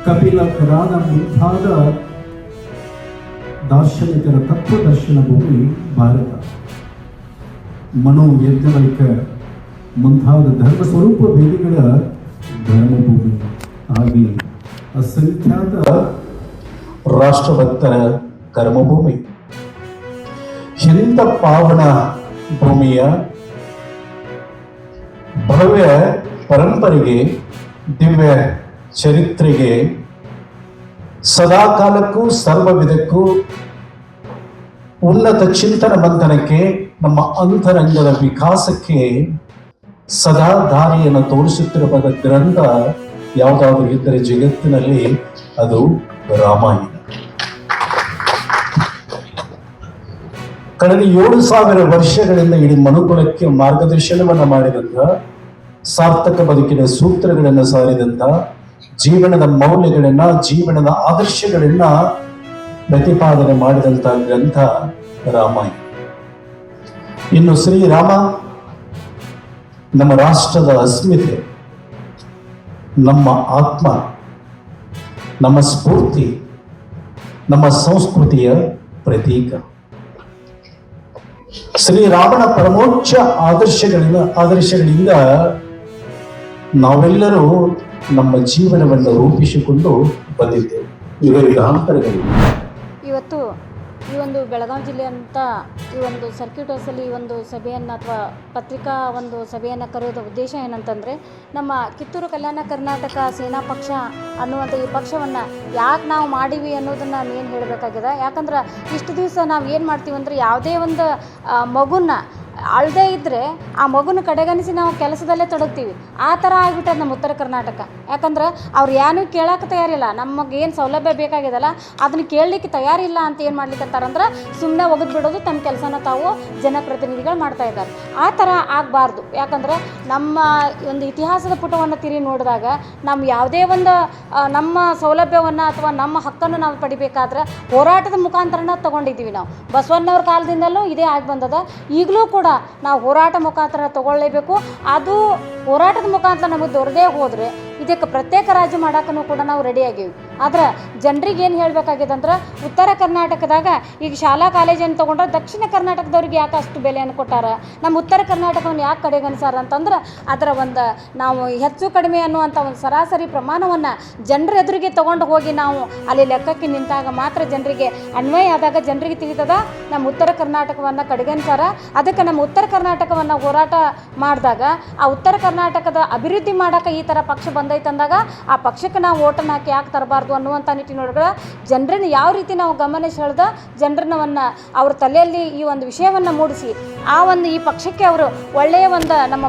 ಕಪಿಲ ಕರಾದ ಮುಂತಾದ ದಾರ್ಶನಿಕರ ತತ್ವದರ್ಶನ ಭೂಮಿ ಭಾರತ. ಮನೋ ಯಜ್ಞವಲ್ಕ ಮುಂತಾದ ಧರ್ಮ ಸ್ವರೂಪ ವೇದಿಗಳ ಧರ್ಮಭೂಮಿ. ಹಾಗೆ ಅಸಂಖ್ಯಾತ ರಾಷ್ಟ್ರಭಕ್ತರ ಕರ್ಮಭೂಮಿ. ಇಂಥ ಪಾವನ ಭೂಮಿಯ ಭವ್ಯ ಪರಂಪರೆಗೆ, ದಿವ್ಯ ಚರಿತ್ರೆಗೆ, ಸದಾಕಾಲಕ್ಕೂ ಸರ್ವವಿಧಕ್ಕೂ ಉನ್ನತ ಚಿಂತನ ಮಂಥನಕ್ಕೆ, ನಮ್ಮ ಅಂತರಂಗದ ವಿಕಾಸಕ್ಕೆ ಸದಾ ದಾರಿಯನ್ನು ತೋರಿಸುತ್ತಿರುವ ಗ್ರಂಥ ಯಾವುದಾದ್ರೂ ಇದ್ದರೆ ಜಗತ್ತಿನಲ್ಲಿ ಅದು ರಾಮಾಯಣ. ಕಳೆದ 7,000 ವರ್ಷಗಳಿಂದ ಇಡೀ ಮನುಕುಲಕ್ಕೆ ಮಾರ್ಗದರ್ಶನವನ್ನು ಮಾಡಿದಂಥ, ಸಾರ್ಥಕ ಬದುಕಿನ ಸೂತ್ರಗಳನ್ನು ಸಾರಿದಂಥ, ಜೀವನದ ಮೌಲ್ಯಗಳನ್ನ, ಜೀವನದ ಆದರ್ಶಗಳನ್ನ ಪ್ರತಿಪಾದನೆ ಮಾಡಿದಂಥ ಗ್ರಂಥ ರಾಮಾಯಣ. ಇನ್ನು ಶ್ರೀರಾಮ ನಮ್ಮ ರಾಷ್ಟ್ರದ ಅಸ್ಮಿತೆ, ನಮ್ಮ ಆತ್ಮ, ನಮ್ಮ ಸ್ಫೂರ್ತಿ, ನಮ್ಮ ಸಂಸ್ಕೃತಿಯ ಪ್ರತೀಕ. ಶ್ರೀರಾಮನ ಪರಮೋಚ್ಚ ಆದರ್ಶಗಳಿಂದ ನಾವೆಲ್ಲರೂ ನಮ್ಮ ಜೀವನವನ್ನು ರೂಪಿಸಿಕೊಂಡು ಬಂದಿದ್ದೇವೆ. ಯುಗಾಂತರಗಳಿಂದ ಇವತ್ತು ಈ ಒಂದು ಬೆಳಗಾವಿ ಜಿಲ್ಲೆ ಅಂತ ಈ ಒಂದು ಸರ್ಕ್ಯೂಟ್ ಹೌಸಲ್ಲಿ ಈ ಒಂದು ಸಭೆಯನ್ನು ಅಥವಾ ಪತ್ರಿಕಾ ಒಂದು ಸಭೆಯನ್ನು ಕರೆಯೋದ ಉದ್ದೇಶ ಏನಂತಂದರೆ, ನಮ್ಮ ಕಿತ್ತೂರು ಕಲ್ಯಾಣ ಕರ್ನಾಟಕ ಸೇನಾ ಪಕ್ಷ ಅನ್ನುವಂಥ ಈ ಪಕ್ಷವನ್ನು ಯಾಕೆ ನಾವು ಮಾಡೀವಿ ಅನ್ನೋದನ್ನು ಏನು ಹೇಳಬೇಕಾಗಿದೆ. ಯಾಕಂದ್ರೆ ಇಷ್ಟು ದಿವಸ ನಾವು ಏನು ಮಾಡ್ತೀವಿ ಅಂದರೆ, ಯಾವುದೇ ಒಂದು ಮಗುನ ಅಳದೇ ಇದ್ದರೆ ಆ ಮಗುನ ಕಡೆಗಣಿಸಿ ನಾವು ಕೆಲಸದಲ್ಲೇ ತೊಡಗ್ತೀವಿ. ಆ ಥರ ಆಗಿಬಿಟ್ಟದ ನಮ್ಮ ಉತ್ತರ ಕರ್ನಾಟಕ. ಯಾಕಂದ್ರೆ ಅವ್ರು ಏನೂ ಕೇಳೋಕೆ ತಯಾರಿಲ್ಲ. ನಮಗೇನು ಸೌಲಭ್ಯ ಬೇಕಾಗಿದೆಲ್ಲ ಅದನ್ನು ಕೇಳಲಿಕ್ಕೆ ತಯಾರಿಲ್ಲ ಅಂತ ಏನು ಮಾಡ್ಲಿಕ್ಕತ್ತಾರಂದ್ರೆ, ಸುಮ್ಮನೆ ಒಗೆದು ಬಿಡೋದು, ತಮ್ಮ ಕೆಲಸನ ತಾವು ಜನಪ್ರತಿನಿಧಿಗಳು ಮಾಡ್ತಾ ಇದ್ದಾರೆ. ಆ ಥರ ಆಗಬಾರ್ದು. ಯಾಕಂದ್ರೆ ನಮ್ಮ ಒಂದು ಇತಿಹಾಸದ ಪುಟವನ್ನು ತಿರುಗಿ ನೋಡಿದಾಗ, ನಮ್ಮ ಯಾವುದೇ ಒಂದು ನಮ್ಮ ಸೌಲಭ್ಯವನ್ನು ಅಥವಾ ನಮ್ಮ ಹಕ್ಕನ್ನು ನಾವು ಪಡಿಬೇಕಾದ್ರೆ ಹೋರಾಟದ ಮುಖಾಂತರನ ತೊಗೊಂಡಿದ್ದೀವಿ. ನಾವು ಬಸವಣ್ಣವ್ರ ಕಾಲದಿಂದಲೂ ಇದೇ ಆಗಿ ಬಂದದ. ಈಗಲೂ ಕೂಡ ನಾವು ಹೋರಾಟ ಮುಖಾಂತರ ತಗೊಳ್ಳೇಬೇಕು. ಅದು ಹೋರಾಟದ ಮುಖಾಂತರ ನಮಗೆ ದೊರದೇ ಹೋದರೆ ಇದಕ್ಕೆ ಪ್ರತ್ಯೇಕ ರಾಜ್ಯ ಮಾಡೋಕ್ಕೂ ಕೂಡ ನಾವು ರೆಡಿಯಾಗೀವಿ. ಆದ್ರೆ ಜನರಿಗೆ ಏನು ಹೇಳಬೇಕಾಗಿದೆ ಅಂದ್ರೆ, ಉತ್ತರ ಕರ್ನಾಟಕದಾಗ ಈಗ ಶಾಲಾ ಕಾಲೇಜನ್ನು ತೊಗೊಂಡ್ರೆ ದಕ್ಷಿಣ ಕರ್ನಾಟಕದವ್ರಿಗೆ ಯಾಕೆ ಅಷ್ಟು ಬೆಲೆಯನ್ನು ಕೊಟ್ಟಾರ, ನಮ್ಮ ಉತ್ತರ ಕರ್ನಾಟಕವನ್ನು ಯಾಕೆ ಕಡೆಗಣಿಸಾರ ಅಂತಂದ್ರೆ, ಅದರ ಒಂದು ನಾವು ಹೆಚ್ಚು ಕಡಿಮೆ ಅನ್ನುವಂಥ ಒಂದು ಸರಾಸರಿ ಪ್ರಮಾಣವನ್ನು ಜನರ ಎದುರಿಗೆ ತೊಗೊಂಡು ಹೋಗಿ ನಾವು ಅಲ್ಲಿ ಲೆಕ್ಕಕ್ಕೆ ನಿಂತಾಗ ಮಾತ್ರ ಜನರಿಗೆ ಅನ್ವಯ ಆದಾಗ ಜನರಿಗೆ ತಿಳಿತದ ನಮ್ಮ ಉತ್ತರ ಕರ್ನಾಟಕವನ್ನು ಕಡೆಗಣಿಸಾರ. ಅದಕ್ಕೆ ನಮ್ಮ ಉತ್ತರ ಕರ್ನಾಟಕವನ್ನು ಹೋರಾಟ ಮಾಡಿದಾಗ ಆ ಉತ್ತರ ಕರ್ನಾಟಕದ ಅಭಿವೃದ್ಧಿ ಮಾಡೋಕೆ ಈ ಥರ ಪಕ್ಷ ಬಂದೈತಂದಾಗ ಆ ಪಕ್ಷಕ್ಕೆ ನಾವು ಓಟನ್ನು ಹಾಕಿ ಯಾಕೆ ತರಬಾರ್ದು ಅನ್ನುವಂಥ ನಿಟ್ಟಿನೊಳಗೆ ಜನರನ್ನು ಯಾವ ರೀತಿ ನಾವು ಗಮನ ಸೆಳೆದ ಜನರನ್ನ ಅವ್ರ ತಲೆಯಲ್ಲಿ ಈ ಒಂದು ವಿಷಯವನ್ನು ಮೂಡಿಸಿ ಆ ಒಂದು ಈ ಪಕ್ಷಕ್ಕೆ ಅವರು ಒಳ್ಳೆಯ ಒಂದು ನಮ್ಮ